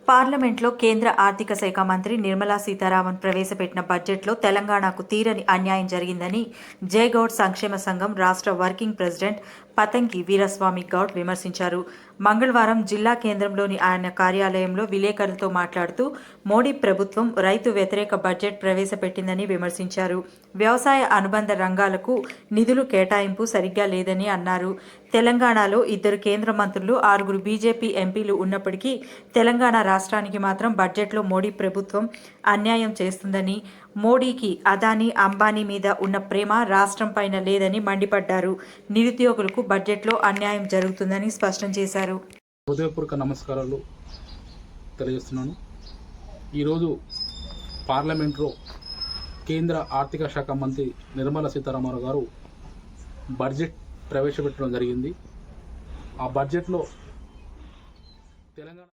పార్లమెంట్లో కేంద్ర ఆర్థిక శాఖ మంత్రి నిర్మలా సీతారామన్ ప్రవేశపెట్టిన బడ్జెట్లో తెలంగాణకు తీరని అన్యాయం జరిగిందని జయగౌడ్ సంక్షేమ సంఘం రాష్ట్ర వర్కింగ్ ప్రెసిడెంట్ పతంగి వీరస్వామి గౌడ్ విమర్శించారు. మంగళవారం జిల్లా కేంద్రంలోని ఆయన కార్యాలయంలో విలేకరులతో మాట్లాడుతూ మోడీ ప్రభుత్వం రైతు వ్యతిరేక బడ్జెట్ ప్రవేశపెట్టిందని విమర్శించారు. వ్యవసాయ అనుబంధ రంగాలకు నిధులు కేటాయింపు సరిగ్గా లేదని అన్నారు. తెలంగాణలో 2 కేంద్ర మంత్రులు, 6 బీజేపీ ఎంపీలు ఉన్నప్పటికీ తెలంగాణ రాష్ట్రానికి మాత్రం బడ్జెట్లో మోడీ ప్రభుత్వం అన్యాయం చేస్తుందని, మోడీకి అదానీ, అంబానీ మీద ఉన్న ప్రేమ రాష్ట్రం పైన లేదని మండిపడ్డారు. నిరుద్యోగులకు బడ్జెట్లో అన్యాయం జరుగుతుందని స్పష్టం చేశారు. హృదయపూర్వక నమస్కారాలు తెలియజేస్తున్నాను. ఈరోజు పార్లమెంట్లో కేంద్ర ఆర్థిక శాఖ మంత్రి నిర్మలా సీతారామన్ గారు బడ్జెట్ ప్రవేశపెట్టడం జరిగింది. ఆ బడ్జెట్లో తెలంగాణ